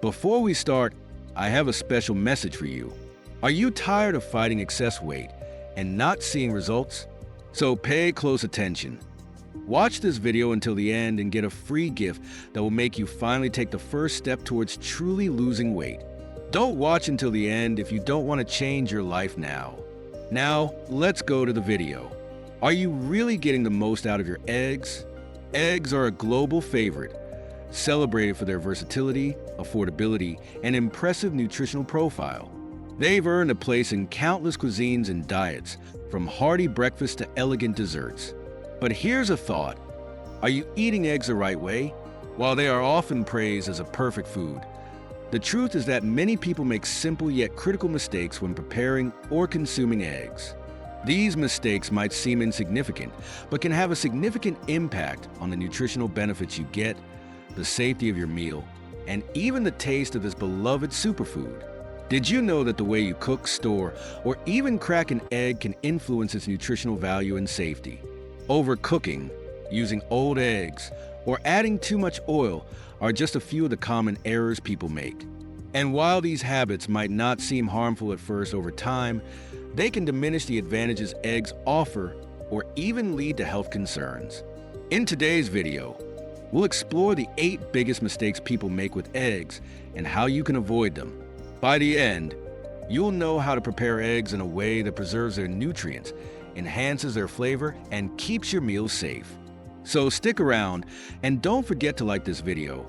Before we start, I have a special message for you. Are you tired of fighting excess weight and not seeing results? So pay close attention. Watch this video until the end and get a free gift that will make you finally take the first step towards truly losing weight. Don't watch until the end if you don't want to change your life now. Now, let's go to the video. Are you really getting the most out of your eggs? Eggs are a global favorite, celebrated for their versatility, affordability, and impressive nutritional profile. They've earned a place in countless cuisines and diets, from hearty breakfasts to elegant desserts. But here's a thought. Are you eating eggs the right way? While they are often praised as a perfect food, the truth is that many people make simple yet critical mistakes when preparing or consuming eggs. These mistakes might seem insignificant, but can have a significant impact on the nutritional benefits you get, the safety of your meal, and even the taste of this beloved superfood. Did you know that the way you cook, store, or even crack an egg can influence its nutritional value and safety? Overcooking, using old eggs, or adding too much oil are just a few of the common errors people make. And while these habits might not seem harmful at first, over time, they can diminish the advantages eggs offer or even lead to health concerns. In today's video, we'll explore the 8 biggest mistakes people make with eggs and how you can avoid them. By the end, you'll know how to prepare eggs in a way that preserves their nutrients, enhances their flavor, and keeps your meals safe. So stick around and don't forget to like this video,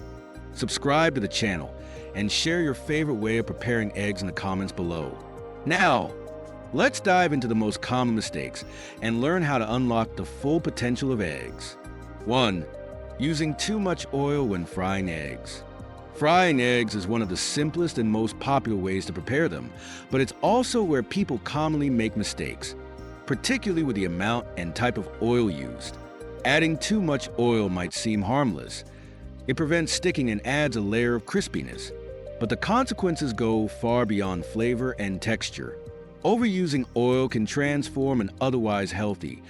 subscribe to the channel, and share your favorite way of preparing eggs in the comments below. Now, let's dive into the most common mistakes and learn how to unlock the full potential of eggs. 1. Using too much oil when frying eggs. Frying eggs is one of the simplest and most popular ways to prepare them, but it's also where people commonly make mistakes, particularly with the amount and type of oil used. Adding too much oil might seem harmless. It prevents sticking and adds a layer of crispiness, but the consequences go far beyond flavor and texture. Overusing oil can transform an otherwise healthy,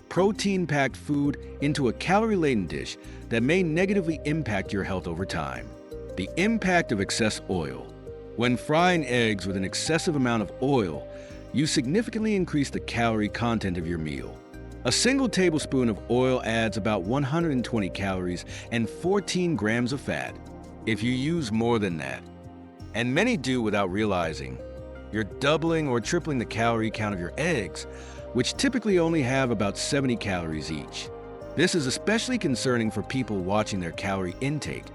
protein-packed food into a calorie-laden dish that may negatively impact your health over time. The impact of excess oil. When frying eggs with an excessive amount of oil, you significantly increase the calorie content of your meal. A single tablespoon of oil adds about 120 calories and 14 grams of fat. If you use more than that, and many do without realizing, you're doubling or tripling the calorie count of your eggs, which typically only have about 70 calories each. This is especially concerning for people watching their calorie intake,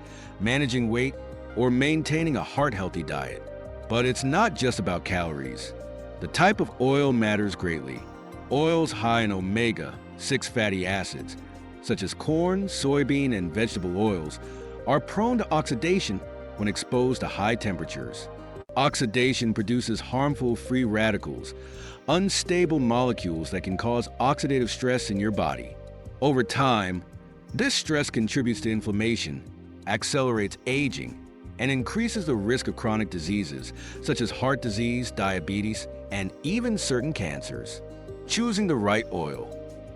managing weight, or maintaining a heart-healthy diet. But it's not just about calories. The type of oil matters greatly. Oils high in omega-6 fatty acids, such as corn, soybean, and vegetable oils, are prone to oxidation when exposed to high temperatures. Oxidation produces harmful free radicals, unstable molecules that can cause oxidative stress in your body. Over time, this stress contributes to inflammation, accelerates aging, and increases the risk of chronic diseases such as heart disease, diabetes, and even certain cancers. Choosing the right oil.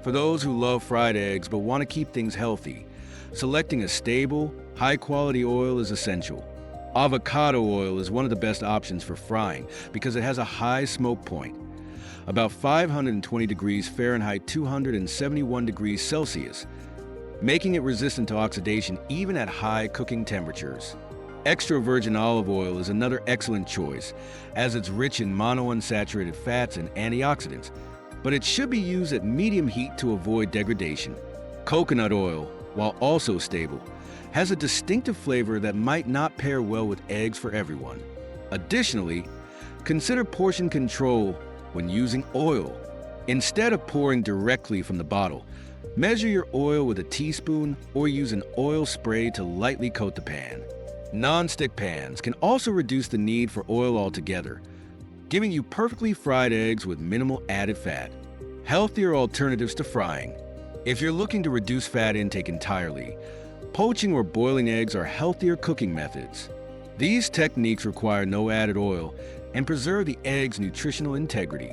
For those who love fried eggs but want to keep things healthy, selecting a stable, high-quality oil is essential. Avocado oil is one of the best options for frying because it has a high smoke point, about 520 degrees Fahrenheit, 271 degrees Celsius, making it resistant to oxidation even at high cooking temperatures. Extra virgin olive oil is another excellent choice, as it's rich in monounsaturated fats and antioxidants, but it should be used at medium heat to avoid degradation. Coconut oil, while also stable, has a distinctive flavor that might not pair well with eggs for everyone. Additionally, consider portion control when using oil. Instead of pouring directly from the bottle, measure your oil with a teaspoon or use an oil spray to lightly coat the pan. Non-stick pans can also reduce the need for oil altogether, giving you perfectly fried eggs with minimal added fat. Healthier alternatives to frying. If you're looking to reduce fat intake entirely, poaching or boiling eggs are healthier cooking methods. These techniques require no added oil and preserve the egg's nutritional integrity.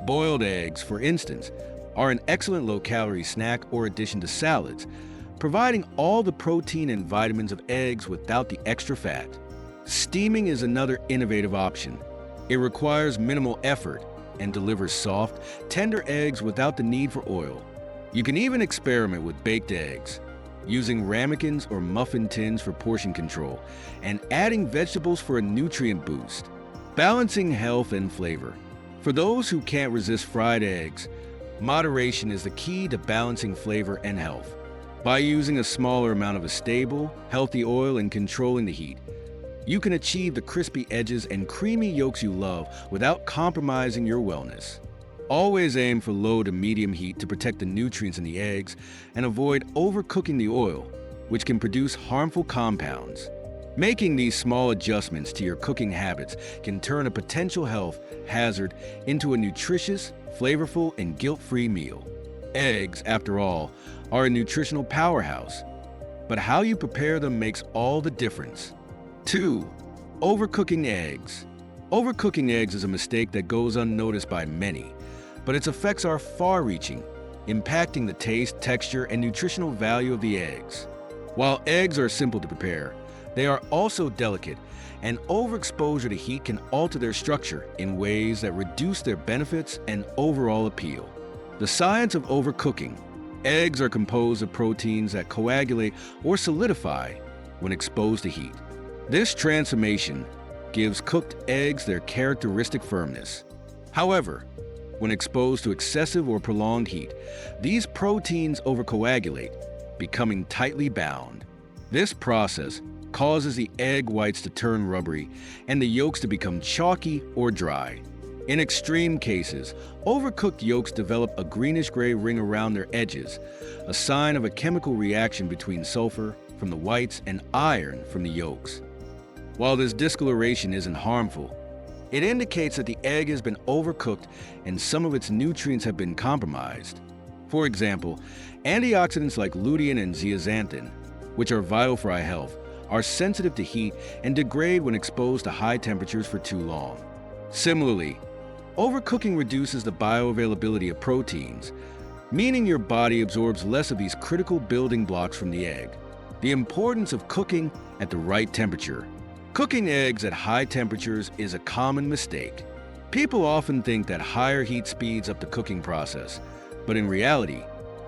Boiled eggs, for instance, are an excellent low-calorie snack or addition to salads, providing all the protein and vitamins of eggs without the extra fat. Steaming is another innovative option. It requires minimal effort and delivers soft, tender eggs without the need for oil. You can even experiment with baked eggs, using ramekins or muffin tins for portion control, and adding vegetables for a nutrient boost. Balancing health and flavor. For those who can't resist fried eggs, moderation is the key to balancing flavor and health. By using a smaller amount of a stable, healthy oil and controlling the heat, you can achieve the crispy edges and creamy yolks you love without compromising your wellness. Always aim for low to medium heat to protect the nutrients in the eggs and avoid overcooking the oil, which can produce harmful compounds. Making these small adjustments to your cooking habits can turn a potential health hazard into a nutritious, flavorful, and guilt-free meal. Eggs, after all, are a nutritional powerhouse, but how you prepare them makes all the difference. 2. Overcooking eggs. Overcooking eggs is a mistake that goes unnoticed by many, but its effects are far-reaching, impacting the taste, texture, and nutritional value of the eggs. While eggs are simple to prepare, they are also delicate, and overexposure to heat can alter their structure in ways that reduce their benefits and overall appeal. The science of overcooking. Eggs are composed of proteins that coagulate or solidify when exposed to heat. This transformation gives cooked eggs their characteristic firmness. However, when exposed to excessive or prolonged heat, these proteins overcoagulate, becoming tightly bound. This process causes the egg whites to turn rubbery and the yolks to become chalky or dry. In extreme cases, overcooked yolks develop a greenish-gray ring around their edges, a sign of a chemical reaction between sulfur from the whites and iron from the yolks. While this discoloration isn't harmful, it indicates that the egg has been overcooked and some of its nutrients have been compromised. For example, antioxidants like lutein and zeaxanthin, which are vital for eye health, are sensitive to heat and degrade when exposed to high temperatures for too long. Similarly, overcooking reduces the bioavailability of proteins, meaning your body absorbs less of these critical building blocks from the egg. The importance of cooking at the right temperature. Cooking eggs at high temperatures is a common mistake. People often think that higher heat speeds up the cooking process, but in reality,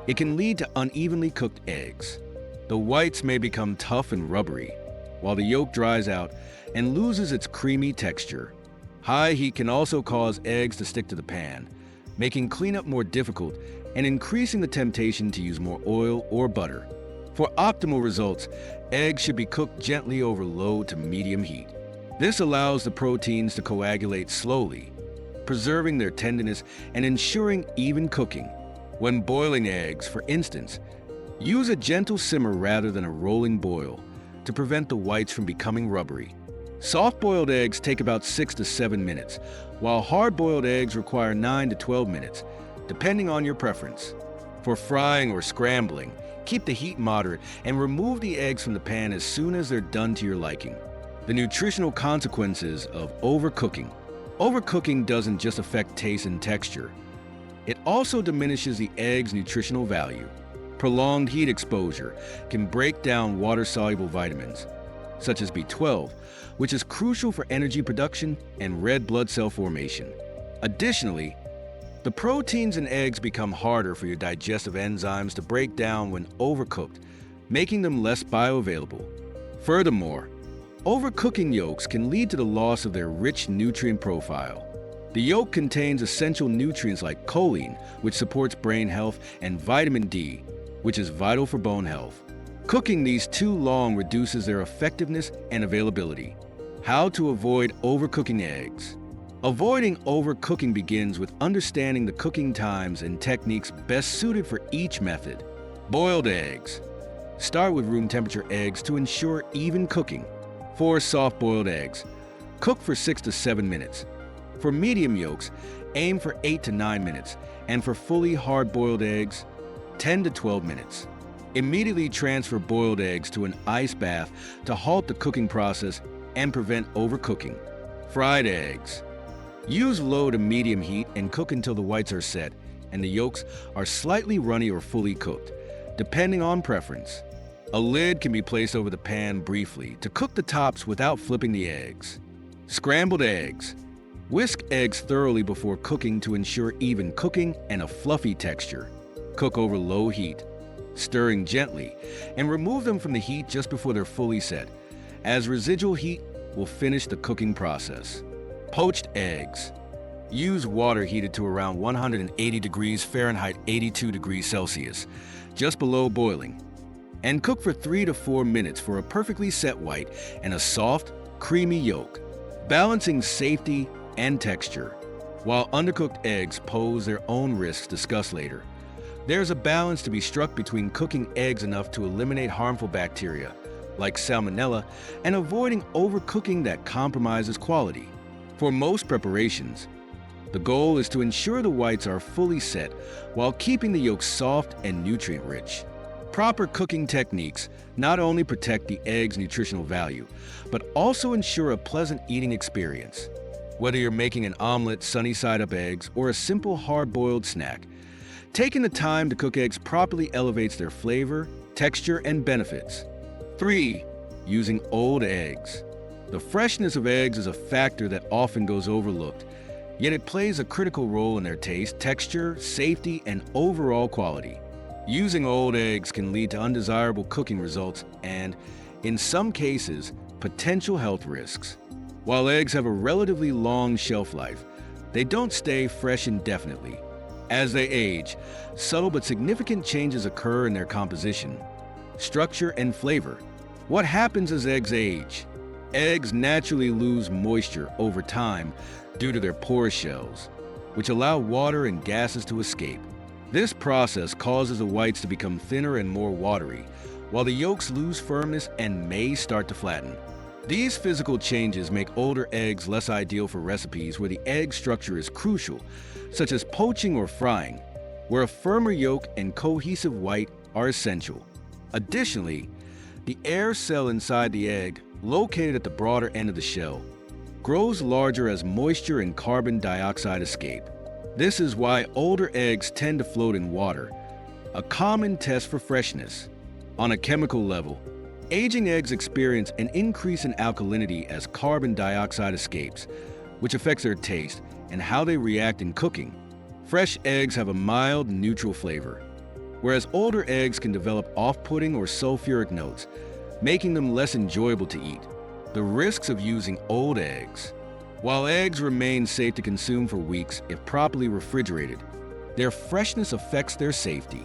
it can lead to unevenly cooked eggs. The whites may become tough and rubbery, while the yolk dries out and loses its creamy texture. High heat can also cause eggs to stick to the pan, making cleanup more difficult and increasing the temptation to use more oil or butter. For optimal results, eggs should be cooked gently over low to medium heat. This allows the proteins to coagulate slowly, preserving their tenderness and ensuring even cooking. When boiling eggs, for instance, use a gentle simmer rather than a rolling boil to prevent the whites from becoming rubbery. Soft-boiled eggs take about 6 to 7 minutes, while hard-boiled eggs require 9 to 12 minutes, depending on your preference. For frying or scrambling, keep the heat moderate and remove the eggs from the pan as soon as they're done to your liking. The nutritional consequences of overcooking. Overcooking doesn't just affect taste and texture. It also diminishes the egg's nutritional value. Prolonged heat exposure can break down water-soluble vitamins, such as B12, which is crucial for energy production and red blood cell formation. Additionally, the proteins in eggs become harder for your digestive enzymes to break down when overcooked, making them less bioavailable. Furthermore, overcooking yolks can lead to the loss of their rich nutrient profile. The yolk contains essential nutrients like choline, which supports brain health, and vitamin D, which is vital for bone health. Cooking these too long reduces their effectiveness and availability. How to avoid overcooking eggs. Avoiding overcooking begins with understanding the cooking times and techniques best suited for each method. Boiled eggs. Start with room temperature eggs to ensure even cooking. For soft-boiled eggs, cook for 6 to 7 minutes. For medium yolks, aim for 8 to 9 minutes, and for fully hard-boiled eggs, 10 to 12 minutes. Immediately transfer boiled eggs to an ice bath to halt the cooking process and prevent overcooking. Fried eggs. Use low to medium heat and cook until the whites are set and the yolks are slightly runny or fully cooked, depending on preference. A lid can be placed over the pan briefly to cook the tops without flipping the eggs. Scrambled eggs. Whisk eggs thoroughly before cooking to ensure even cooking and a fluffy texture. Cook over low heat, stirring gently, and remove them from the heat just before they're fully set, as residual heat will finish the cooking process. Poached eggs. Use water heated to around 180 degrees Fahrenheit, 82 degrees Celsius, just below boiling, and cook for 3 to 4 minutes for a perfectly set white and a soft, creamy yolk, balancing safety and texture. While undercooked eggs pose their own risks discussed later, there's a balance to be struck between cooking eggs enough to eliminate harmful bacteria, like salmonella, and avoiding overcooking that compromises quality. For most preparations, the goal is to ensure the whites are fully set while keeping the yolks soft and nutrient-rich. Proper cooking techniques not only protect the egg's nutritional value, but also ensure a pleasant eating experience. Whether you're making an omelet, sunny-side-up eggs, or a simple hard-boiled snack, taking the time to cook eggs properly elevates their flavor, texture, and benefits. 3. Using old eggs. The freshness of eggs is a factor that often goes overlooked, yet it plays a critical role in their taste, texture, safety, and overall quality. Using old eggs can lead to undesirable cooking results and, in some cases, potential health risks. While eggs have a relatively long shelf life, they don't stay fresh indefinitely. As they age, subtle but significant changes occur in their composition, structure, and flavor. What happens as eggs age? Eggs naturally lose moisture over time due to their porous shells, which allow water and gases to escape. This process causes the whites to become thinner and more watery, while the yolks lose firmness and may start to flatten. These physical changes make older eggs less ideal for recipes where the egg structure is crucial, such as poaching or frying, where a firmer yolk and cohesive white are essential. Additionally, the air cell inside the egg, located at the broader end of the shell, grows larger as moisture and carbon dioxide escape. This is why older eggs tend to float in water, a common test for freshness. On a chemical level, aging eggs experience an increase in alkalinity as carbon dioxide escapes, which affects their taste and how they react in cooking. Fresh eggs have a mild, neutral flavor, whereas older eggs can develop off-putting or sulfuric notes, making them less enjoyable to eat. The risks of using old eggs. While eggs remain safe to consume for weeks if properly refrigerated, their freshness affects their safety.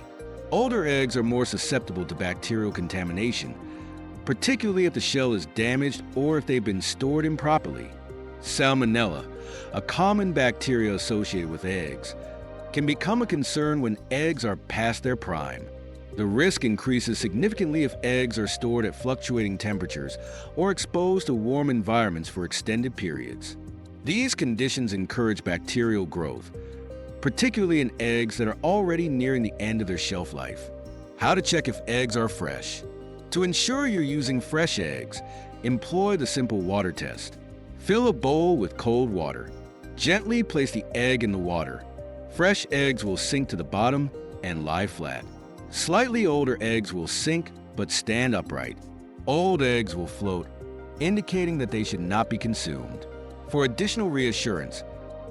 Older eggs are more susceptible to bacterial contamination, particularly if the shell is damaged or if they've been stored improperly. Salmonella, a common bacteria associated with eggs, can become a concern when eggs are past their prime. The risk increases significantly if eggs are stored at fluctuating temperatures or exposed to warm environments for extended periods. These conditions encourage bacterial growth, particularly in eggs that are already nearing the end of their shelf life. How to check if eggs are fresh. To ensure you're using fresh eggs, employ the simple water test. Fill a bowl with cold water. Gently place the egg in the water. Fresh eggs will sink to the bottom and lie flat. Slightly older eggs will sink but stand upright. Old eggs will float, indicating that they should not be consumed. For additional reassurance,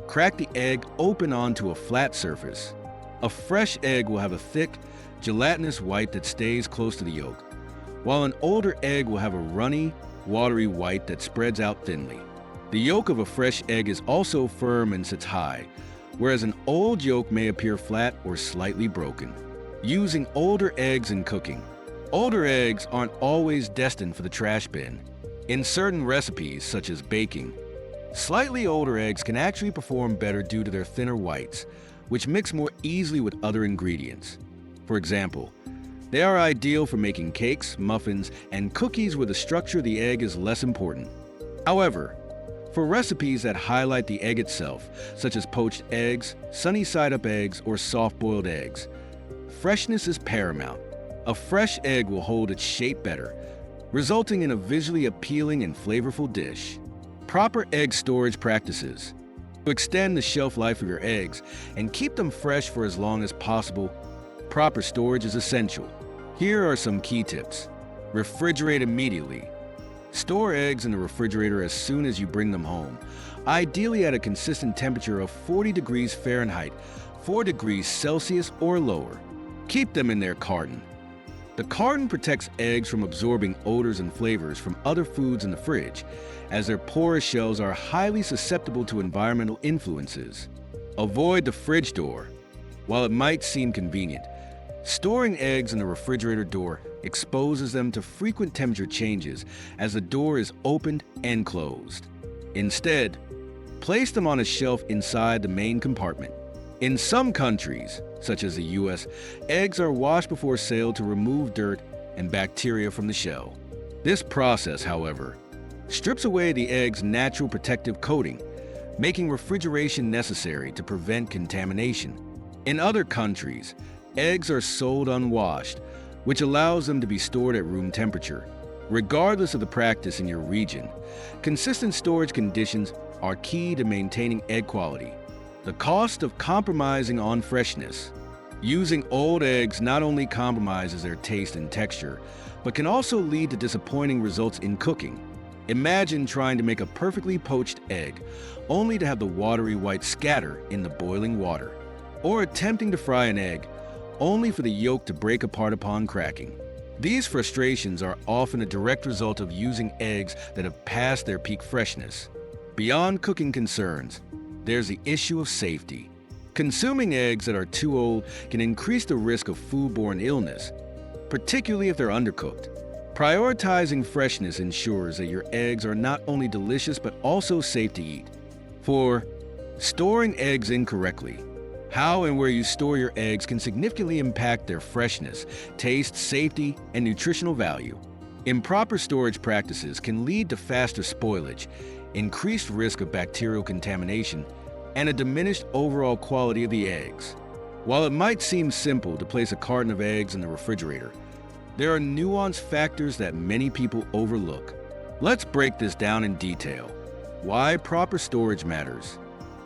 crack the egg open onto a flat surface. A fresh egg will have a thick, gelatinous white that stays close to the yolk, while an older egg will have a runny, watery white that spreads out thinly. The yolk of a fresh egg is also firm and sits high, whereas an old yolk may appear flat or slightly broken. Using older eggs in cooking. Older eggs aren't always destined for the trash bin. In certain recipes, such as baking, slightly older eggs can actually perform better due to their thinner whites, which mix more easily with other ingredients. For example, they are ideal for making cakes, muffins, and cookies where the structure of the egg is less important. However, for recipes that highlight the egg itself, such as poached eggs, sunny-side-up eggs, or soft-boiled eggs, freshness is paramount. A fresh egg will hold its shape better, resulting in a visually appealing and flavorful dish. Proper egg storage practices. To extend the shelf life of your eggs and keep them fresh for as long as possible, proper storage is essential. Here are some key tips. Refrigerate immediately. Store eggs in the refrigerator as soon as you bring them home, ideally at a consistent temperature of 40 degrees Fahrenheit, 4 degrees Celsius or lower. Keep them in their carton. The carton protects eggs from absorbing odors and flavors from other foods in the fridge, as their porous shells are highly susceptible to environmental influences. Avoid the fridge door. While it might seem convenient, storing eggs in the refrigerator door exposes them to frequent temperature changes as the door is opened and closed. Instead, place them on a shelf inside the main compartment. In some countries, such as the US, eggs are washed before sale to remove dirt and bacteria from the shell. This process, however, strips away the egg's natural protective coating, making refrigeration necessary to prevent contamination. In other countries, eggs are sold unwashed, which allows them to be stored at room temperature. Regardless of the practice in your region, consistent storage conditions are key to maintaining egg quality. The cost of compromising on freshness. Using old eggs not only compromises their taste and texture, but can also lead to disappointing results in cooking. Imagine trying to make a perfectly poached egg, only to have the watery white scatter in the boiling water. Or attempting to fry an egg, only for the yolk to break apart upon cracking. These frustrations are often a direct result of using eggs that have passed their peak freshness. Beyond cooking concerns, there's the issue of safety. Consuming eggs that are too old can increase the risk of foodborne illness, particularly if they're undercooked. Prioritizing freshness ensures that your eggs are not only delicious but also safe to eat. 4. Storing eggs incorrectly. How and where you store your eggs can significantly impact their freshness, taste, safety, and nutritional value. Improper storage practices can lead to faster spoilage, increased risk of bacterial contamination, and a diminished overall quality of the eggs. While it might seem simple to place a carton of eggs in the refrigerator, there are nuanced factors that many people overlook. Let's break this down in detail. Why proper storage matters.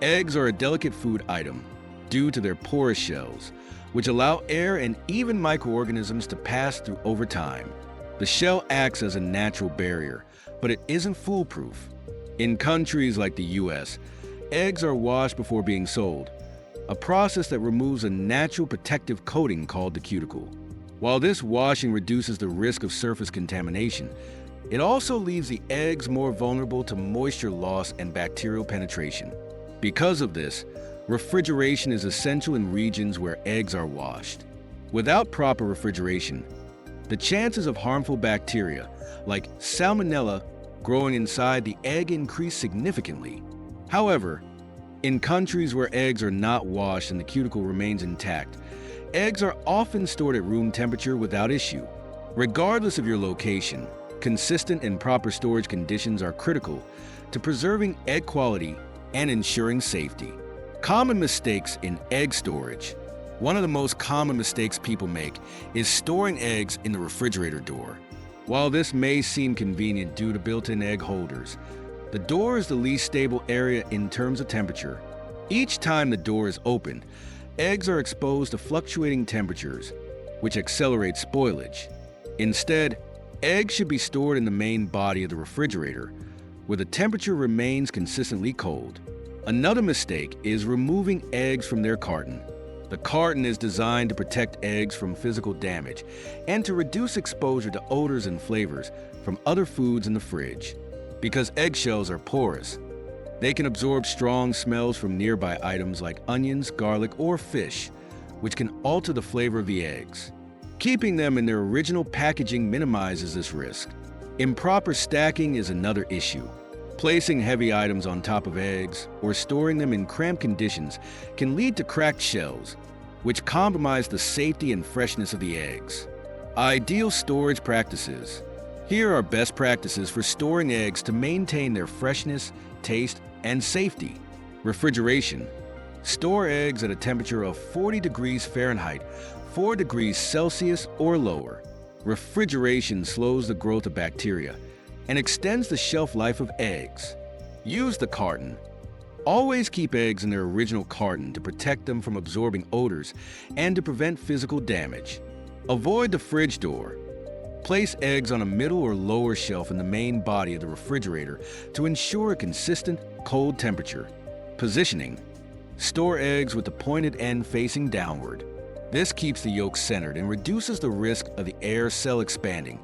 Eggs are a delicate food item due to their porous shells, which allow air and even microorganisms to pass through over time. The shell acts as a natural barrier, but it isn't foolproof. In countries like the US, eggs are washed before being sold, a process that removes a natural protective coating called the cuticle. While this washing reduces the risk of surface contamination, it also leaves the eggs more vulnerable to moisture loss and bacterial penetration. Because of this, refrigeration is essential in regions where eggs are washed. Without proper refrigeration, the chances of harmful bacteria, like Salmonella, growing inside the egg increase significantly. However, in countries where eggs are not washed and the cuticle remains intact, eggs are often stored at room temperature without issue. Regardless of your location, consistent and proper storage conditions are critical to preserving egg quality and ensuring safety. Common mistakes in egg storage. One of the most common mistakes people make is storing eggs in the refrigerator door. While this may seem convenient due to built-in egg holders, the door is the least stable area in terms of temperature. Each time the door is opened, eggs are exposed to fluctuating temperatures, which accelerate spoilage. Instead, eggs should be stored in the main body of the refrigerator, where the temperature remains consistently cold. Another mistake is removing eggs from their carton. The carton is designed to protect eggs from physical damage and to reduce exposure to odors and flavors from other foods in the fridge. Because eggshells are porous, they can absorb strong smells from nearby items like onions, garlic, or fish, which can alter the flavor of the eggs. Keeping them in their original packaging minimizes this risk. Improper stacking is another issue. Placing heavy items on top of eggs or storing them in cramped conditions can lead to cracked shells, which compromise the safety and freshness of the eggs. Ideal storage practices. Here are best practices for storing eggs to maintain their freshness, taste, and safety. Refrigeration. Store eggs at a temperature of 40 degrees Fahrenheit, 4 degrees Celsius or lower. Refrigeration slows the growth of bacteria and extends the shelf life of eggs. Use the carton. Always keep eggs in their original carton to protect them from absorbing odors and to prevent physical damage. Avoid the fridge door. Place eggs on a middle or lower shelf in the main body of the refrigerator to ensure a consistent, cold temperature. Positioning. Store eggs with the pointed end facing downward. This keeps the yolk centered and reduces the risk of the air cell expanding,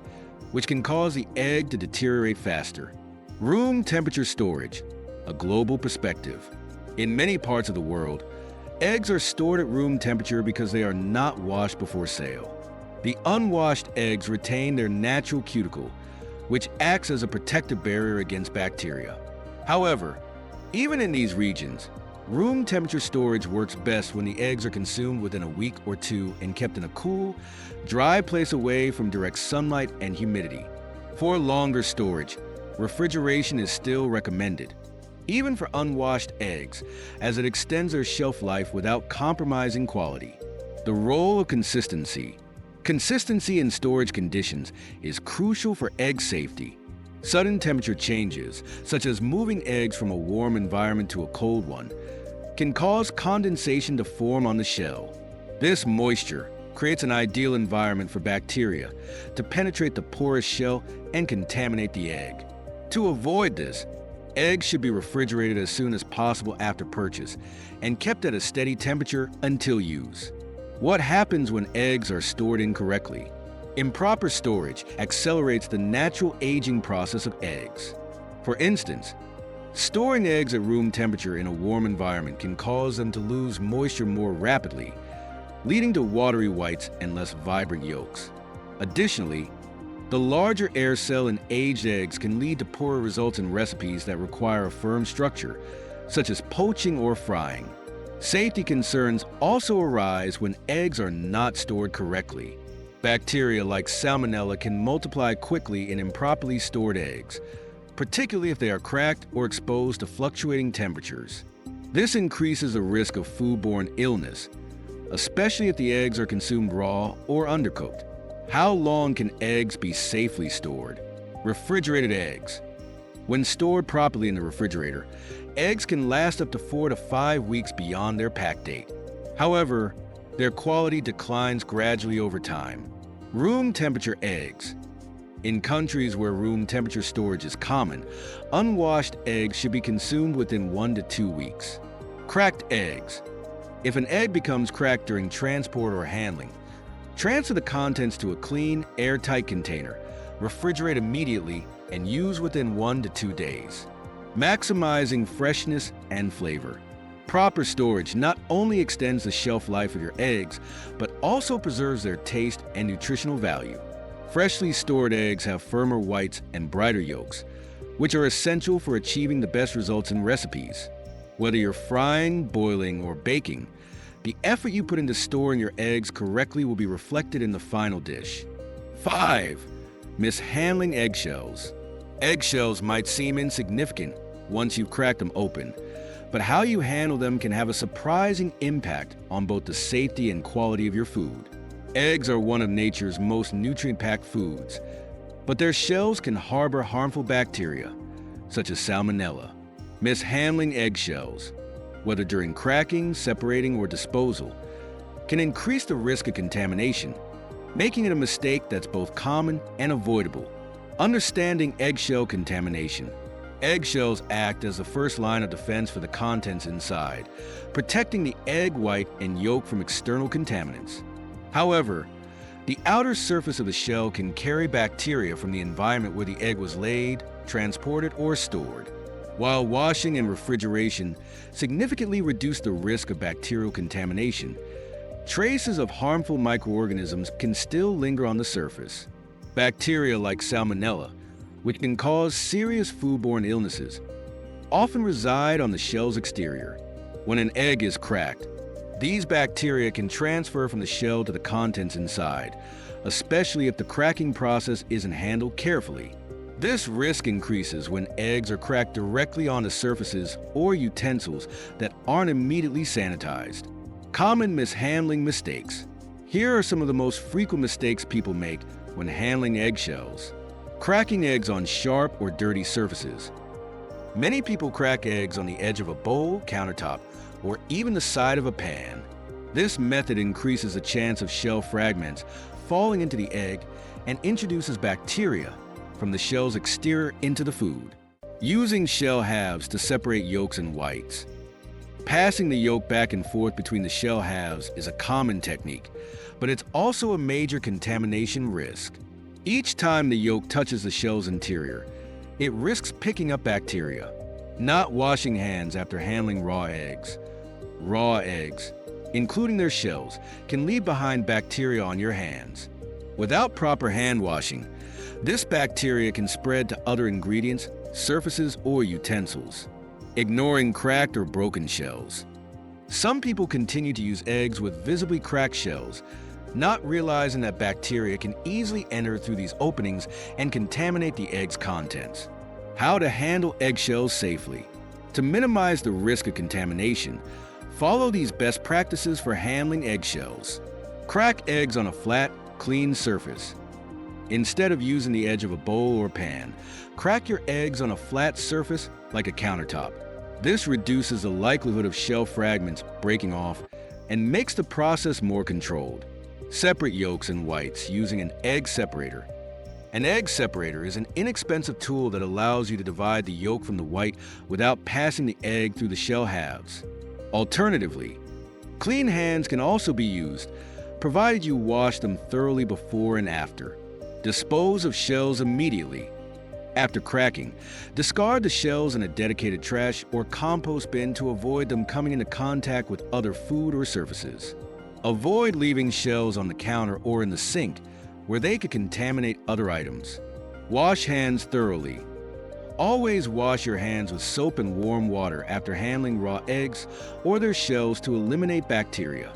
which can cause the egg to deteriorate faster. Room temperature storage. A global perspective. In many parts of the world, eggs are stored at room temperature because they are not washed before sale. The unwashed eggs retain their natural cuticle, which acts as a protective barrier against bacteria. However, even in these regions, room temperature storage works best when the eggs are consumed within a week or two and kept in a cool, dry place away from direct sunlight and humidity. For longer storage, refrigeration is still recommended, even for unwashed eggs, as it extends their shelf life without compromising quality. The role of consistency. Consistency in storage conditions is crucial for egg safety. Sudden temperature changes, such as moving eggs from a warm environment to a cold one, can cause condensation to form on the shell. This moisture creates an ideal environment for bacteria to penetrate the porous shell and contaminate the egg. To avoid this, eggs should be refrigerated as soon as possible after purchase and kept at a steady temperature until use. What happens when eggs are stored incorrectly? Improper storage accelerates the natural aging process of eggs. For instance, storing eggs at room temperature in a warm environment can cause them to lose moisture more rapidly, leading to watery whites and less vibrant yolks. Additionally, the larger air cell in aged eggs can lead to poorer results in recipes that require a firm structure, such as poaching or frying. Safety concerns also arise when eggs are not stored correctly. Bacteria like Salmonella can multiply quickly in improperly stored eggs, particularly if they are cracked or exposed to fluctuating temperatures. This increases the risk of foodborne illness, especially if the eggs are consumed raw or undercooked. How long can eggs be safely stored? Refrigerated eggs. When stored properly in the refrigerator, eggs can last up to 4 to 5 weeks beyond their pack date. However, their quality declines gradually over time. Room temperature eggs. In countries where room temperature storage is common, unwashed eggs should be consumed within 1 to 2 weeks. Cracked eggs. If an egg becomes cracked during transport or handling, transfer the contents to a clean, airtight container, refrigerate immediately, and use within 1 to 2 days. Maximizing freshness and flavor. Proper storage not only extends the shelf life of your eggs, but also preserves their taste and nutritional value. Freshly stored eggs have firmer whites and brighter yolks, which are essential for achieving the best results in recipes. Whether you're frying, boiling, or baking, the effort you put into storing your eggs correctly will be reflected in the final dish. 5. Mishandling eggshells. Eggshells might seem insignificant once you've cracked them open, but how you handle them can have a surprising impact on both the safety and quality of your food. Eggs are one of nature's most nutrient-packed foods, but their shells can harbor harmful bacteria, such as Salmonella. Mishandling eggshells, whether during cracking, separating, or disposal, can increase the risk of contamination, making it a mistake that's both common and avoidable. Understanding eggshell contamination. Eggshells act as the first line of defense for the contents inside, protecting the egg white and yolk from external contaminants. However, the outer surface of the shell can carry bacteria from the environment where the egg was laid, transported, or stored. While washing and refrigeration significantly reduce the risk of bacterial contamination, traces of harmful microorganisms can still linger on the surface. Bacteria like Salmonella, which can cause serious foodborne illnesses, often reside on the shell's exterior. When an egg is cracked, these bacteria can transfer from the shell to the contents inside, especially if the cracking process isn't handled carefully. This risk increases when eggs are cracked directly onto surfaces or utensils that aren't immediately sanitized. Common mishandling mistakes. Here are some of the most frequent mistakes people make when handling eggshells. Cracking eggs on sharp or dirty surfaces. Many people crack eggs on the edge of a bowl, countertop, or even the side of a pan. This method increases the chance of shell fragments falling into the egg and introduces bacteria from the shell's exterior into the food. Using shell halves to separate yolks and whites. Passing the yolk back and forth between the shell halves is a common technique, but it's also a major contamination risk. Each time the yolk touches the shell's interior, it risks picking up bacteria. Not washing hands after handling raw eggs. Raw eggs, including their shells, can leave behind bacteria on your hands. Without proper hand washing, this bacteria can spread to other ingredients, surfaces, or utensils. Ignoring cracked or broken shells. Some people continue to use eggs with visibly cracked shells, not realizing that bacteria can easily enter through these openings and contaminate the egg's contents. How to handle eggshells safely. To minimize the risk of contamination, follow these best practices for handling eggshells. Crack eggs on a flat, clean surface. Instead of using the edge of a bowl or pan, crack your eggs on a flat surface like a countertop. This reduces the likelihood of shell fragments breaking off and makes the process more controlled. Separate yolks and whites using an egg separator. An egg separator is an inexpensive tool that allows you to divide the yolk from the white without passing the egg through the shell halves. Alternatively, clean hands can also be used, provided you wash them thoroughly before and after. Dispose of shells immediately. After cracking, discard the shells in a dedicated trash or compost bin to avoid them coming into contact with other food or surfaces. Avoid leaving shells on the counter or in the sink, where they could contaminate other items. Wash hands thoroughly. Always wash your hands with soap and warm water after handling raw eggs or their shells to eliminate bacteria.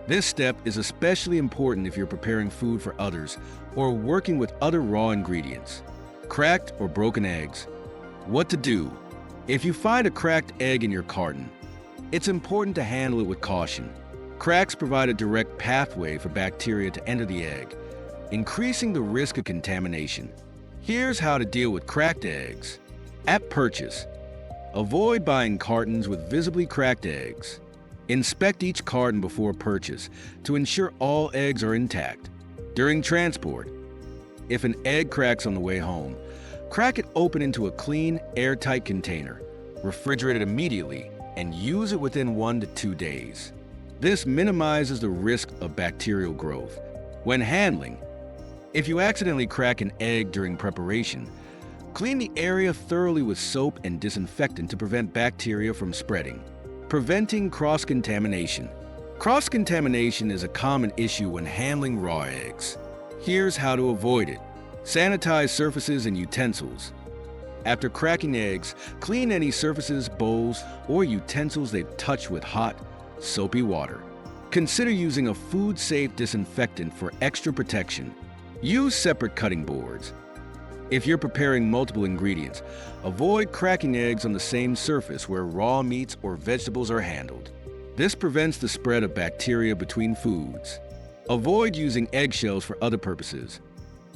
This step is especially important if you're preparing food for others or working with other raw ingredients. Cracked or broken eggs. What to do? If you find a cracked egg in your carton, it's important to handle it with caution. Cracks provide a direct pathway for bacteria to enter the egg, increasing the risk of contamination. Here's how to deal with cracked eggs. At purchase, avoid buying cartons with visibly cracked eggs. Inspect each carton before purchase to ensure all eggs are intact. During transport, if an egg cracks on the way home, crack it open into a clean, airtight container. Refrigerate it immediately and use it within 1 to 2 days. This minimizes the risk of bacterial growth. When handling, if you accidentally crack an egg during preparation, clean the area thoroughly with soap and disinfectant to prevent bacteria from spreading. Preventing cross-contamination. Cross-contamination is a common issue when handling raw eggs. Here's how to avoid it. Sanitize surfaces and utensils. After cracking eggs, clean any surfaces, bowls, or utensils they've touched with hot, soapy water. Consider using a food-safe disinfectant for extra protection. Use separate cutting boards. If you're preparing multiple ingredients, avoid cracking eggs on the same surface where raw meats or vegetables are handled. This prevents the spread of bacteria between foods. Avoid using eggshells for other purposes.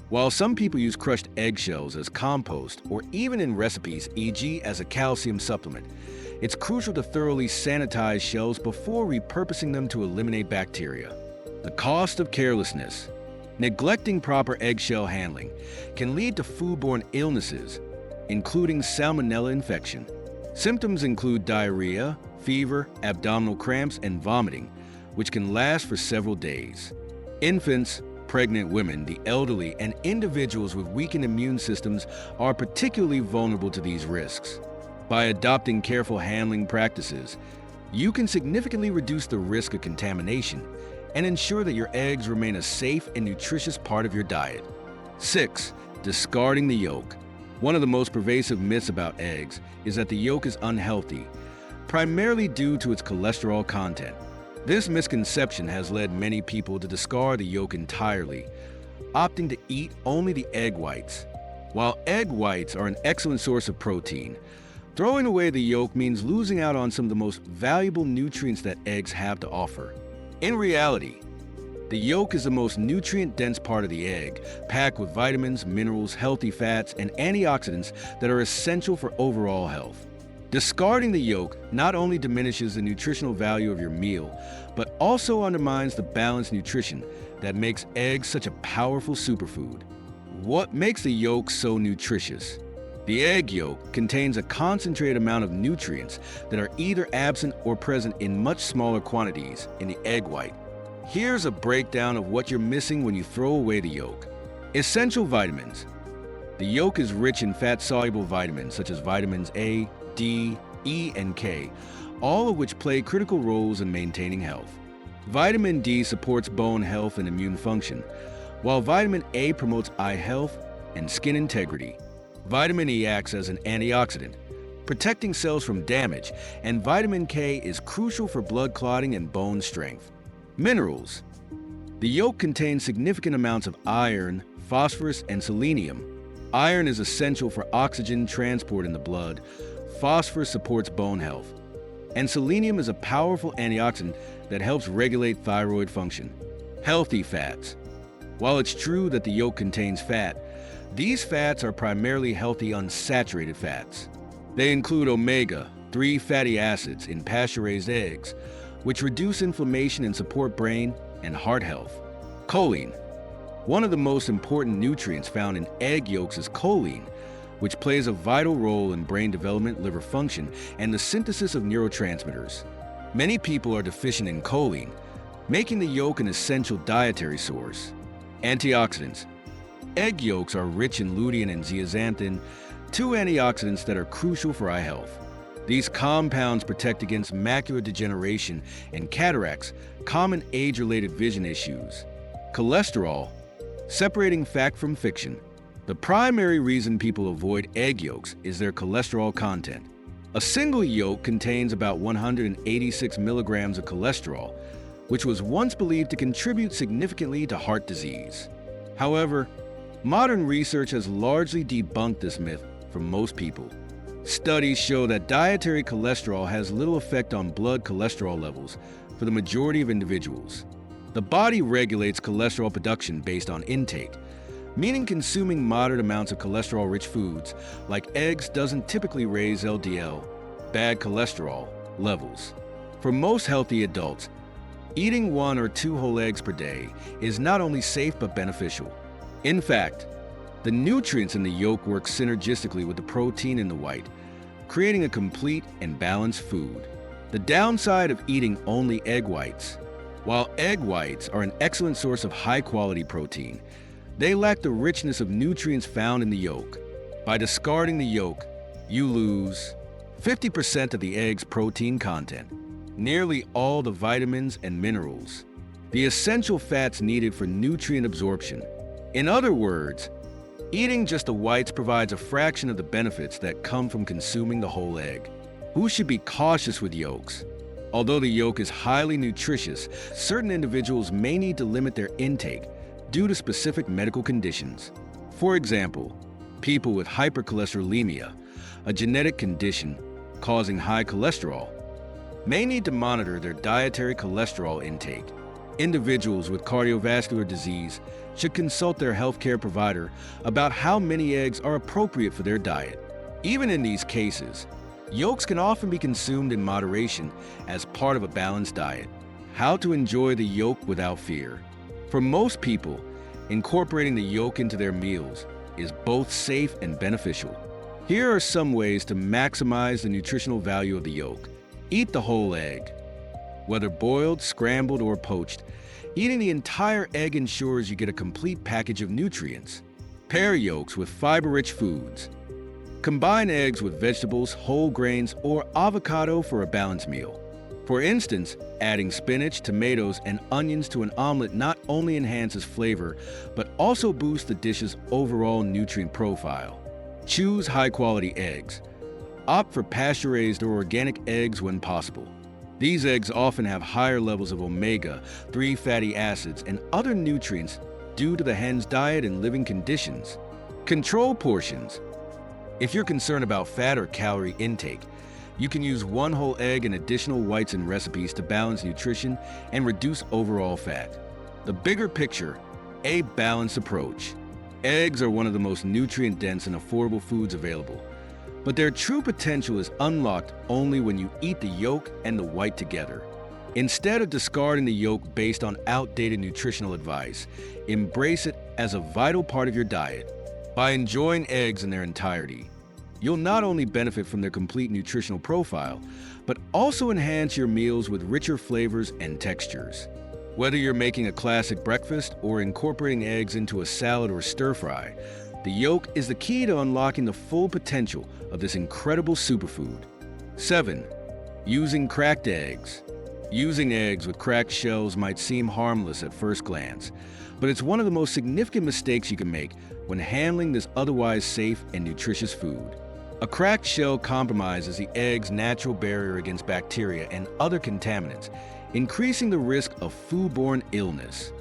While some people use crushed eggshells as compost or even in recipes, e.g. as a calcium supplement, it's crucial to thoroughly sanitize shells before repurposing them to eliminate bacteria. The cost of carelessness. Neglecting proper eggshell handling can lead to foodborne illnesses, including salmonella infection. Symptoms include diarrhea, fever, abdominal cramps, and vomiting, which can last for several days. Infants, pregnant women, the elderly, and individuals with weakened immune systems are particularly vulnerable to these risks. By adopting careful handling practices, you can significantly reduce the risk of contamination and ensure that your eggs remain a safe and nutritious part of your diet. 6. Discarding the yolk. One of the most pervasive myths about eggs is that the yolk is unhealthy, primarily due to its cholesterol content. This misconception has led many people to discard the yolk entirely, opting to eat only the egg whites. While egg whites are an excellent source of protein, throwing away the yolk means losing out on some of the most valuable nutrients that eggs have to offer. In reality, the yolk is the most nutrient-dense part of the egg, packed with vitamins, minerals, healthy fats, and antioxidants that are essential for overall health. Discarding the yolk not only diminishes the nutritional value of your meal, but also undermines the balanced nutrition that makes eggs such a powerful superfood. What makes the yolk so nutritious? The egg yolk contains a concentrated amount of nutrients that are either absent or present in much smaller quantities in the egg white. Here's a breakdown of what you're missing when you throw away the yolk. Essential vitamins. The yolk is rich in fat-soluble vitamins such as vitamins A, D, E, and K, all of which play critical roles in maintaining health. Vitamin D supports bone health and immune function, while vitamin A promotes eye health and skin integrity. Vitamin E acts as an antioxidant, protecting cells from damage, and vitamin K is crucial for blood clotting and bone strength. Minerals. The yolk contains significant amounts of iron, phosphorus, and selenium. Iron is essential for oxygen transport in the blood. Phosphorus supports bone health. And selenium is a powerful antioxidant that helps regulate thyroid function. Healthy fats. While it's true that the yolk contains fat, these fats are primarily healthy unsaturated fats. They include omega-3 fatty acids in pasture-raised eggs, which reduce inflammation and support brain and heart health. Choline. One of the most important nutrients found in egg yolks is choline, which plays a vital role in brain development, liver function, and the synthesis of neurotransmitters. Many people are deficient in choline, making the yolk an essential dietary source. Antioxidants. Egg yolks are rich in lutein and zeaxanthin, two antioxidants that are crucial for eye health. These compounds protect against macular degeneration and cataracts, common age-related vision issues. Cholesterol. Separating fact from fiction. The primary reason people avoid egg yolks is their cholesterol content. A single yolk contains about 186 milligrams of cholesterol, which was once believed to contribute significantly to heart disease. However, modern research has largely debunked this myth for most people. Studies show that dietary cholesterol has little effect on blood cholesterol levels for the majority of individuals. The body regulates cholesterol production based on intake, meaning consuming moderate amounts of cholesterol-rich foods like eggs doesn't typically raise LDL, bad cholesterol, levels. For most healthy adults, eating 1 or 2 whole eggs per day is not only safe but beneficial. In fact, the nutrients in the yolk work synergistically with the protein in the white, creating a complete and balanced food. The downside of eating only egg whites. While egg whites are an excellent source of high-quality protein, they lack the richness of nutrients found in the yolk. By discarding the yolk, you lose 50% of the egg's protein content, nearly all the vitamins and minerals, the essential fats needed for nutrient absorption. In other words, eating just the whites provides a fraction of the benefits that come from consuming the whole egg. Who should be cautious with yolks? Although the yolk is highly nutritious, certain individuals may need to limit their intake due to specific medical conditions. For example, people with hypercholesterolemia, a genetic condition causing high cholesterol, may need to monitor their dietary cholesterol intake. Individuals with cardiovascular disease should consult their healthcare provider about how many eggs are appropriate for their diet. Even in these cases, yolks can often be consumed in moderation as part of a balanced diet. How to enjoy the yolk without fear. For most people, incorporating the yolk into their meals is both safe and beneficial. Here are some ways to maximize the nutritional value of the yolk. Eat the whole egg. Whether boiled, scrambled, or poached, eating the entire egg ensures you get a complete package of nutrients. Pair yolks with fiber-rich foods. Combine eggs with vegetables, whole grains, or avocado for a balanced meal. For instance, adding spinach, tomatoes, and onions to an omelet not only enhances flavor, but also boosts the dish's overall nutrient profile. Choose high-quality eggs. Opt for pasture-raised or organic eggs when possible. These eggs often have higher levels of omega-3 fatty acids and other nutrients due to the hen's diet and living conditions. Control portions. If you're concerned about fat or calorie intake, you can use 1 whole egg and additional whites in recipes to balance nutrition and reduce overall fat. The bigger picture, a balanced approach. Eggs are one of the most nutrient-dense and affordable foods available, But their true potential is unlocked only when you eat the yolk and the white together. Instead of discarding the yolk based on outdated nutritional advice, embrace it as a vital part of your diet. By enjoying eggs in their entirety, you'll not only benefit from their complete nutritional profile, but also enhance your meals with richer flavors and textures. Whether you're making a classic breakfast or incorporating eggs into a salad or stir-fry, the yolk is the key to unlocking the full potential of this incredible superfood. 7. Using cracked eggs. Using eggs with cracked shells might seem harmless at first glance, but it's one of the most significant mistakes you can make when handling this otherwise safe and nutritious food. A cracked shell compromises the egg's natural barrier against bacteria and other contaminants, increasing the risk of foodborne illness.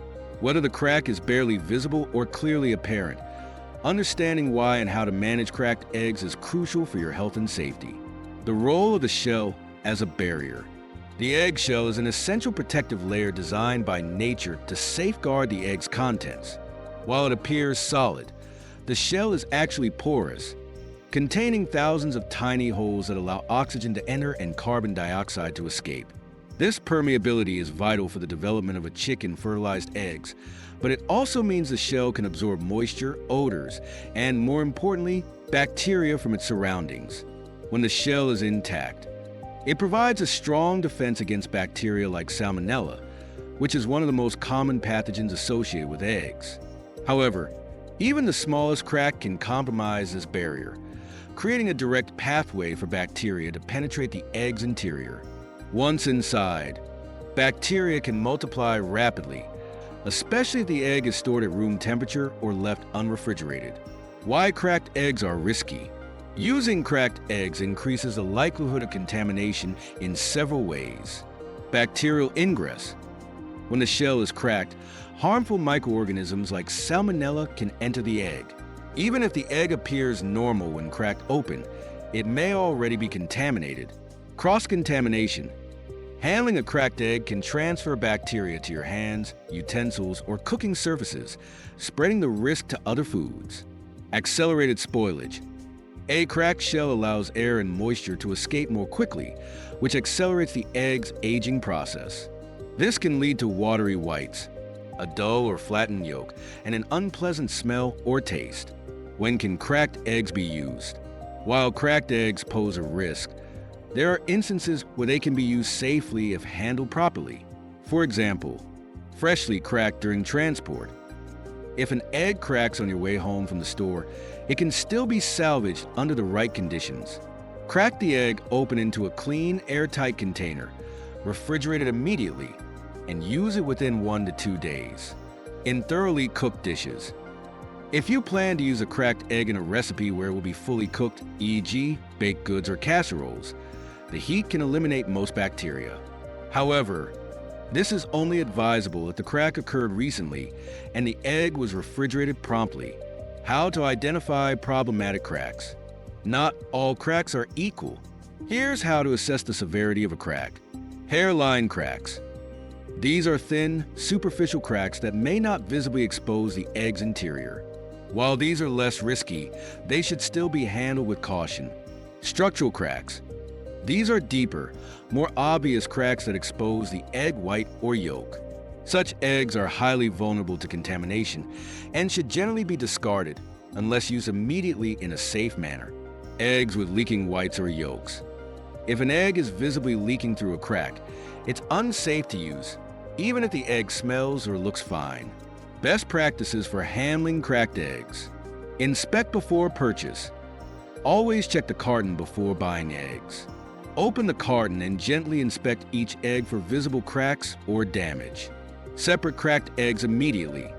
Whether the crack is barely visible or clearly apparent, understanding why and how to manage cracked eggs is crucial for your health and safety. The role of the shell as a barrier. The eggshell is an essential protective layer designed by nature to safeguard the egg's contents. While it appears solid, the shell is actually porous, containing thousands of tiny holes that allow oxygen to enter and carbon dioxide to escape. This permeability is vital for the development of a chick in fertilized eggs, but it also means the shell can absorb moisture, odors, and more importantly, bacteria from its surroundings. When the shell is intact, it provides a strong defense against bacteria like Salmonella, which is one of the most common pathogens associated with eggs. However, even the smallest crack can compromise this barrier, creating a direct pathway for bacteria to penetrate the egg's interior. Once inside, bacteria can multiply rapidly, especially if the egg is stored at room temperature or left unrefrigerated. Why cracked eggs are risky. Using cracked eggs increases the likelihood of contamination in several ways. Bacterial ingress. When the shell is cracked, harmful microorganisms like Salmonella can enter the egg. Even if the egg appears normal when cracked open, it may already be contaminated. Cross-contamination. Handling a cracked egg can transfer bacteria to your hands, utensils, or cooking surfaces, spreading the risk to other foods. Accelerated spoilage. A cracked shell allows air and moisture to escape more quickly, which accelerates the egg's aging process. This can lead to watery whites, a dull or flattened yolk, and an unpleasant smell or taste. When can cracked eggs be used? While cracked eggs pose a risk, there are instances where they can be used safely if handled properly. For example, freshly cracked during transport. If an egg cracks on your way home from the store, it can still be salvaged under the right conditions. Crack the egg open into a clean, airtight container, refrigerate it immediately, and use it within 1 to 2 days. In thoroughly cooked dishes. If you plan to use a cracked egg in a recipe where it will be fully cooked, e.g., baked goods or casseroles, the heat can eliminate most bacteria. However, this is only advisable if the crack occurred recently and the egg was refrigerated promptly. How to identify problematic cracks. Not all cracks are equal. Here's how to assess the severity of a crack. Hairline cracks. These are thin, superficial cracks that may not visibly expose the egg's interior. While these are less risky, they should still be handled with caution. Structural cracks. These are deeper, more obvious cracks that expose the egg white or yolk. Such eggs are highly vulnerable to contamination and should generally be discarded unless used immediately in a safe manner. Eggs with leaking whites or yolks. If an egg is visibly leaking through a crack, it's unsafe to use, even if the egg smells or looks fine. Best practices for handling cracked eggs. Inspect before purchase. Always check the carton before buying eggs. Open the carton and gently inspect each egg for visible cracks or damage. Separate cracked eggs immediately.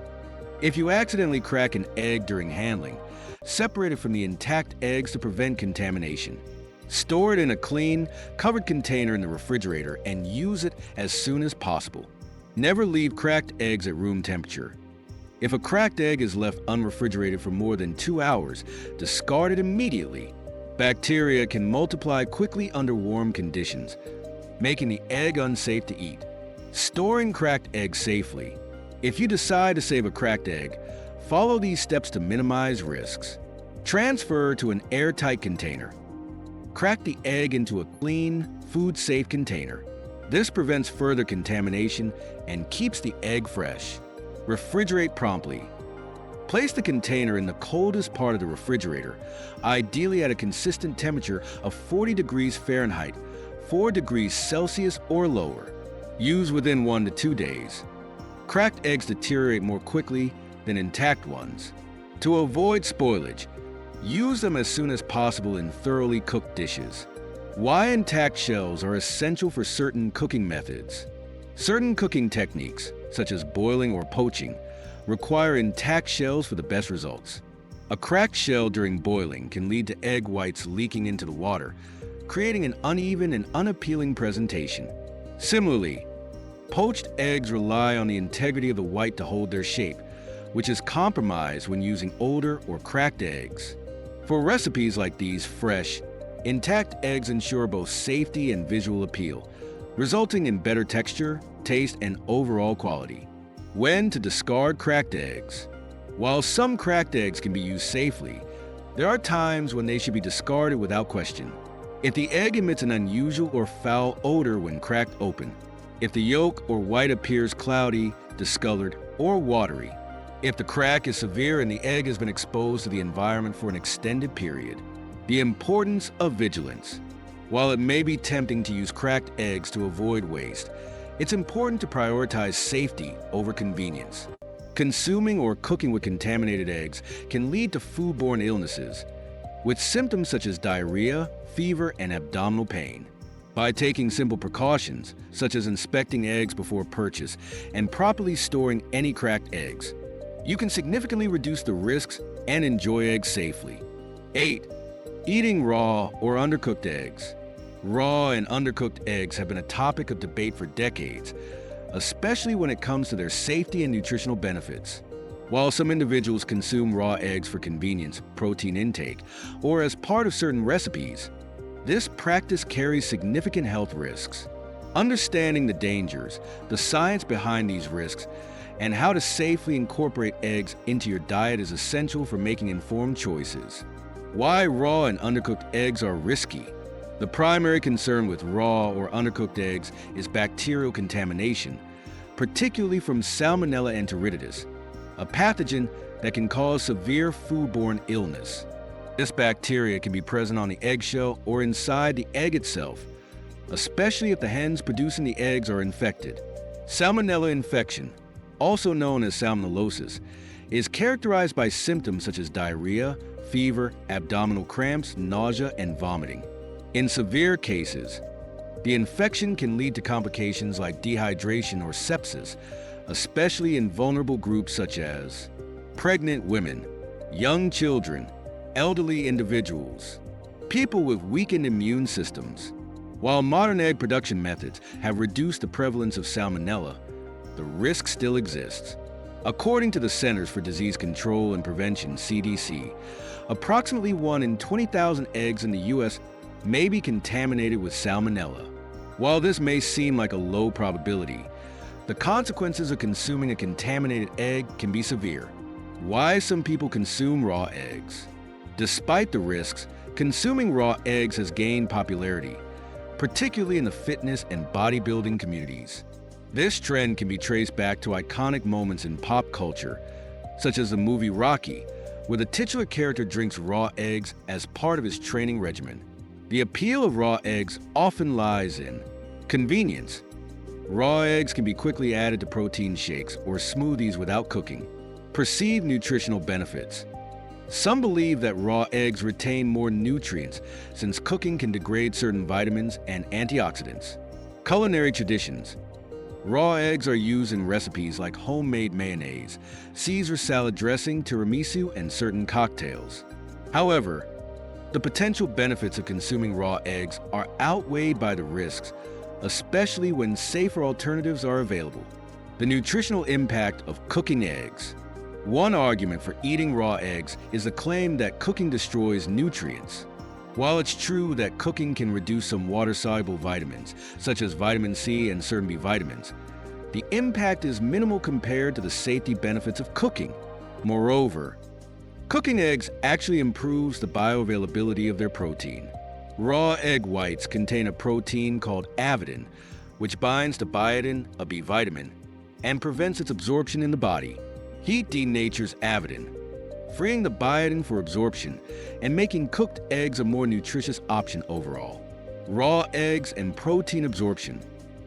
If you accidentally crack an egg during handling, separate it from the intact eggs to prevent contamination. Store it in a clean, covered container in the refrigerator and use it as soon as possible. Never leave cracked eggs at room temperature. If a cracked egg is left unrefrigerated for more than 2 hours, discard it immediately. Bacteria can multiply quickly under warm conditions, making the egg unsafe to eat. Storing cracked eggs safely. If you decide to save a cracked egg, follow these steps to minimize risks. Transfer to an airtight container. Crack the egg into a clean, food-safe container. This prevents further contamination and keeps the egg fresh. Refrigerate promptly. Place the container in the coldest part of the refrigerator, ideally at a consistent temperature of 40 degrees Fahrenheit, 4 degrees Celsius or lower. Use within 1 to 2 days. Cracked eggs deteriorate more quickly than intact ones. To avoid spoilage, use them as soon as possible in thoroughly cooked dishes. Why intact shells are essential for certain cooking methods. Certain cooking techniques, such as boiling or poaching, require intact shells for the best results. A cracked shell during boiling can lead to egg whites leaking into the water, creating an uneven and unappealing presentation. Similarly, poached eggs rely on the integrity of the white to hold their shape, which is compromised when using older or cracked eggs. For recipes like these, fresh, intact eggs ensure both safety and visual appeal, resulting in better texture, taste, and overall quality. When to discard cracked eggs. While some cracked eggs can be used safely, there are times when they should be discarded without question. If the egg emits an unusual or foul odor when cracked open, if the yolk or white appears cloudy, discolored, or watery, if the crack is severe and the egg has been exposed to the environment for an extended period. The importance of vigilance. While it may be tempting to use cracked eggs to avoid waste, it's important to prioritize safety over convenience. Consuming or cooking with contaminated eggs can lead to foodborne illnesses, with symptoms such as diarrhea, fever, and abdominal pain. By taking simple precautions, such as inspecting eggs before purchase and properly storing any cracked eggs, you can significantly reduce the risks and enjoy eggs safely. 8. Eating raw or undercooked eggs. Raw and undercooked eggs have been a topic of debate for decades, especially when it comes to their safety and nutritional benefits. While some individuals consume raw eggs for convenience, protein intake, or as part of certain recipes, this practice carries significant health risks. Understanding the dangers, the science behind these risks, and how to safely incorporate eggs into your diet is essential for making informed choices. Why raw and undercooked eggs are risky. The primary concern with raw or undercooked eggs is bacterial contamination, particularly from Salmonella enteritidis, a pathogen that can cause severe foodborne illness. This bacteria can be present on the eggshell or inside the egg itself, especially if the hens producing the eggs are infected. Salmonella infection, also known as salmonellosis, is characterized by symptoms such as diarrhea, fever, abdominal cramps, nausea, and vomiting. In severe cases, the infection can lead to complications like dehydration or sepsis, especially in vulnerable groups such as pregnant women, young children, elderly individuals, people with weakened immune systems. While modern egg production methods have reduced the prevalence of salmonella, the risk still exists. According to the Centers for Disease Control and Prevention, CDC, approximately 1 in 20,000 eggs in the U.S. may be contaminated with salmonella. While this may seem like a low probability, the consequences of consuming a contaminated egg can be severe. Why some people consume raw eggs. Despite the risks, consuming raw eggs has gained popularity, particularly in the fitness and bodybuilding communities. This trend can be traced back to iconic moments in pop culture, such as the movie Rocky, where the titular character drinks raw eggs as part of his training regimen. The appeal of raw eggs often lies in convenience. Raw eggs can be quickly added to protein shakes or smoothies without cooking. Perceived nutritional benefits. Some believe that raw eggs retain more nutrients since cooking can degrade certain vitamins and antioxidants. Culinary traditions. Raw eggs are used in recipes like homemade mayonnaise, Caesar salad dressing, tiramisu, and certain cocktails. However, the potential benefits of consuming raw eggs are outweighed by the risks, especially when safer alternatives are available. The nutritional impact of cooking eggs. One argument for eating raw eggs is the claim that cooking destroys nutrients. While it's true that cooking can reduce some water-soluble vitamins, such as vitamin C and certain B vitamins, the impact is minimal compared to the safety benefits of cooking. Moreover, cooking eggs actually improves the bioavailability of their protein. Raw egg whites contain a protein called avidin, which binds to biotin, a B vitamin, and prevents its absorption in the body. Heat denatures avidin, freeing the biotin for absorption and making cooked eggs a more nutritious option overall. Raw eggs and protein absorption.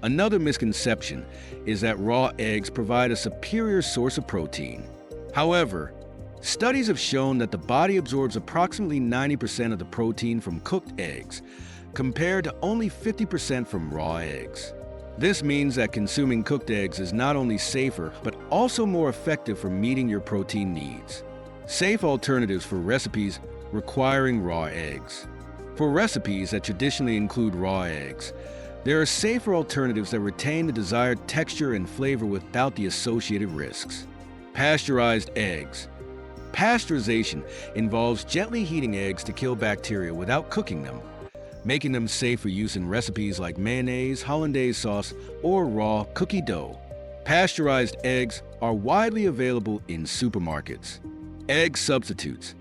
Another misconception is that raw eggs provide a superior source of protein. However, studies have shown that the body absorbs approximately 90% of the protein from cooked eggs, compared to only 50% from raw eggs. This means that consuming cooked eggs is not only safer, but also more effective for meeting your protein needs. Safe alternatives for recipes requiring raw eggs. For recipes that traditionally include raw eggs, there are safer alternatives that retain the desired texture and flavor without the associated risks. Pasteurized eggs. Pasteurization involves gently heating eggs to kill bacteria without cooking them, making them safe for use in recipes like mayonnaise, hollandaise sauce, or raw cookie dough. Pasteurized eggs are widely available in supermarkets. Egg substitutes.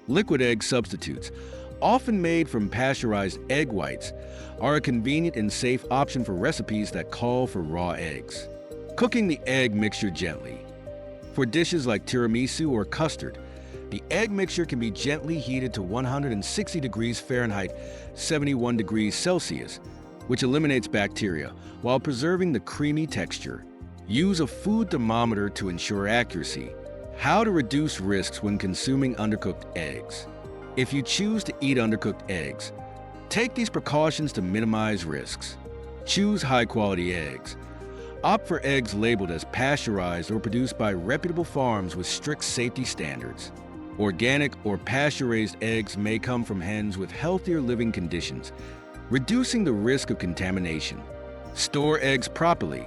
Liquid egg substitutes, often made from pasteurized egg whites, are a convenient and safe option for recipes that call for raw eggs. Cooking the egg mixture gently. For dishes like tiramisu or custard, the egg mixture can be gently heated to 160 degrees Fahrenheit, 71 degrees Celsius, which eliminates bacteria while preserving the creamy texture. Use a food thermometer to ensure accuracy. How to reduce risks when consuming undercooked eggs. If you choose to eat undercooked eggs, take these precautions to minimize risks. Choose high-quality eggs. Opt for eggs labeled as pasteurized or produced by reputable farms with strict safety standards. Organic or pasture-raised eggs may come from hens with healthier living conditions, reducing the risk of contamination. Store eggs properly.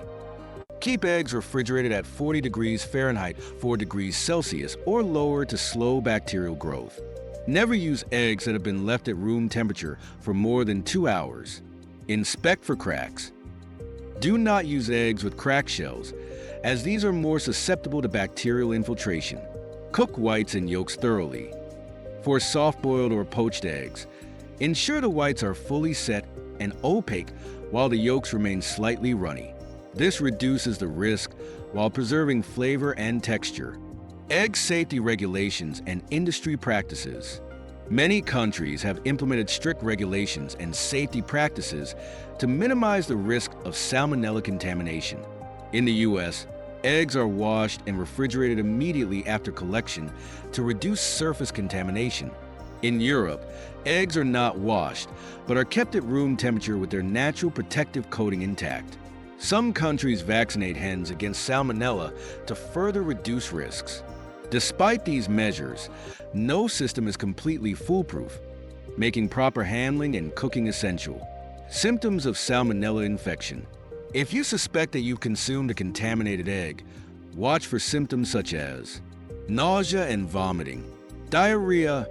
Keep eggs refrigerated at 40 degrees Fahrenheit, 4 degrees Celsius, or lower to slow bacterial growth. Never use eggs that have been left at room temperature for more than 2 hours. Inspect for cracks. Do not use eggs with cracked shells, as these are more susceptible to bacterial infiltration. Cook whites and yolks thoroughly. For soft-boiled or poached eggs, ensure the whites are fully set and opaque while the yolks remain slightly runny. This reduces the risk while preserving flavor and texture. Egg safety regulations and industry practices. Many countries have implemented strict regulations and safety practices to minimize the risk of salmonella contamination. In the U.S., eggs are washed and refrigerated immediately after collection to reduce surface contamination. In Europe, eggs are not washed, but are kept at room temperature with their natural protective coating intact. Some countries vaccinate hens against salmonella to further reduce risks. Despite these measures, no system is completely foolproof, making proper handling and cooking essential. Symptoms of salmonella infection. If you suspect that you've consumed a contaminated egg, watch for symptoms such as nausea and vomiting, diarrhea,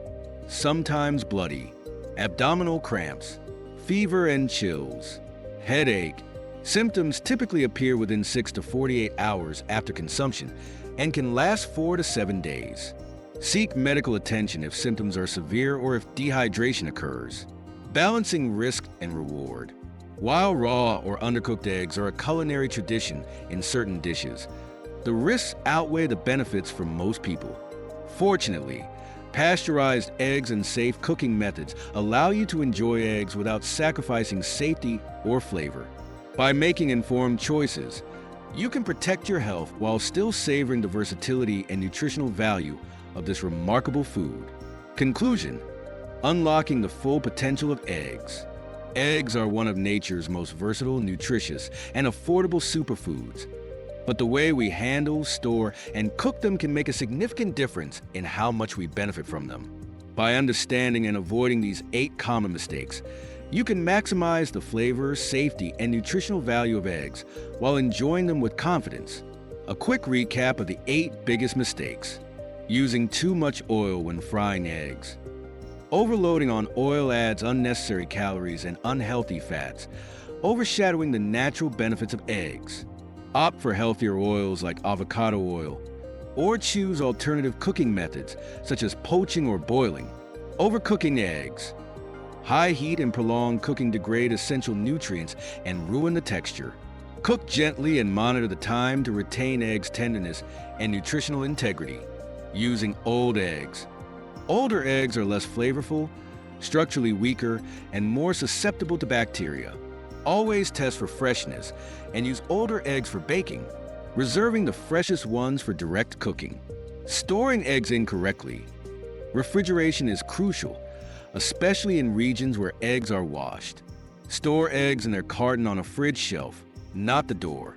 sometimes bloody, abdominal cramps, fever and chills, headache. Symptoms typically appear within 6 to 48 hours after consumption and can last 4 to 7 days. Seek medical attention if symptoms are severe or if dehydration occurs. Balancing risk and reward. While raw or undercooked eggs are a culinary tradition in certain dishes, the risks outweigh the benefits for most people. Fortunately, pasteurized eggs and safe cooking methods allow you to enjoy eggs without sacrificing safety or flavor. By making informed choices, you can protect your health while still savoring the versatility and nutritional value of this remarkable food. Conclusion: unlocking the full potential of eggs. Eggs are one of nature's most versatile, nutritious, and affordable superfoods. But the way we handle, store, and cook them can make a significant difference in how much we benefit from them. By understanding and avoiding these 8 common mistakes, you can maximize the flavor, safety, and nutritional value of eggs while enjoying them with confidence. A quick recap of the 8 biggest mistakes. Using too much oil when frying eggs. Overloading on oil adds unnecessary calories and unhealthy fats, overshadowing the natural benefits of eggs. Opt for healthier oils like avocado oil, or choose alternative cooking methods such as poaching or boiling. Overcooking eggs. High heat and prolonged cooking degrade essential nutrients and ruin the texture. Cook gently and monitor the time to retain eggs' tenderness and nutritional integrity. Using old eggs. Older eggs are less flavorful, structurally weaker, and more susceptible to bacteria. Always test for freshness and use older eggs for baking, reserving the freshest ones for direct cooking. Storing eggs incorrectly. Refrigeration is crucial, especially in regions where eggs are washed. Store eggs in their carton on a fridge shelf, not the door,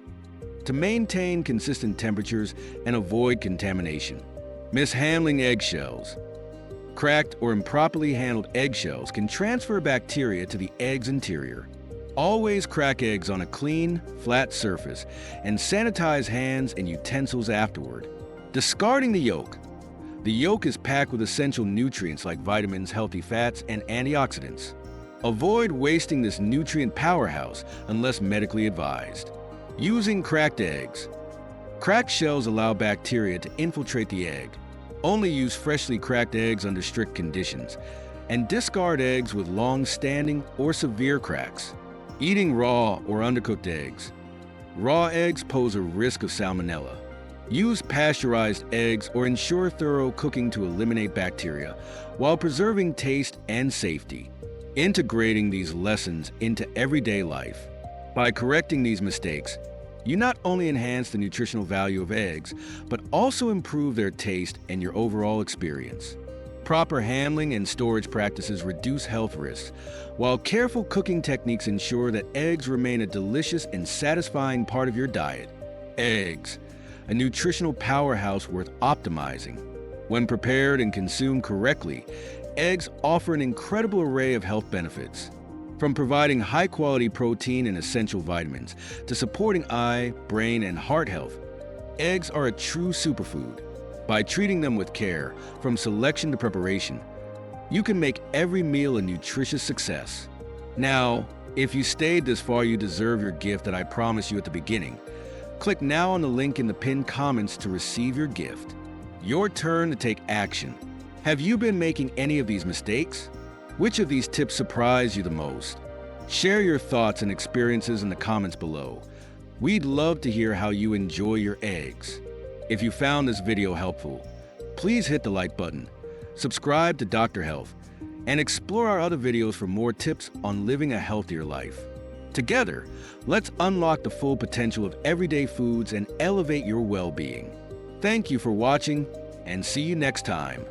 to maintain consistent temperatures and avoid contamination. Mishandling eggshells. Cracked or improperly handled eggshells can transfer bacteria to the egg's interior. Always crack eggs on a clean, flat surface and sanitize hands and utensils afterward. Discarding the yolk. The yolk is packed with essential nutrients like vitamins, healthy fats, and antioxidants. Avoid wasting this nutrient powerhouse unless medically advised. Using cracked eggs. Cracked shells allow bacteria to infiltrate the egg. Only use freshly cracked eggs under strict conditions, and discard eggs with long-standing or severe cracks. Eating raw or undercooked eggs. Raw eggs pose a risk of salmonella. Use pasteurized eggs or ensure thorough cooking to eliminate bacteria while preserving taste and safety. Integrating these lessons into everyday life. By correcting these mistakes, you not only enhance the nutritional value of eggs, but also improve their taste and your overall experience. Proper handling and storage practices reduce health risks, while careful cooking techniques ensure that eggs remain a delicious and satisfying part of your diet. Eggs, a nutritional powerhouse worth optimizing. When prepared and consumed correctly, eggs offer an incredible array of health benefits. From providing high-quality protein and essential vitamins to supporting eye, brain, and heart health, eggs are a true superfood. By treating them with care, from selection to preparation, you can make every meal a nutritious success. Now, if you stayed this far, you deserve your gift that I promised you at the beginning. Click now on the link in the pinned comments to receive your gift. Your turn to take action. Have you been making any of these mistakes? Which of these tips surprised you the most? Share your thoughts and experiences in the comments below. We'd love to hear how you enjoy your eggs. If you found this video helpful, please hit the like button, subscribe to Dr. Health, and explore our other videos for more tips on living a healthier life. Together, let's unlock the full potential of everyday foods and elevate your well-being. Thank you for watching, and see you next time.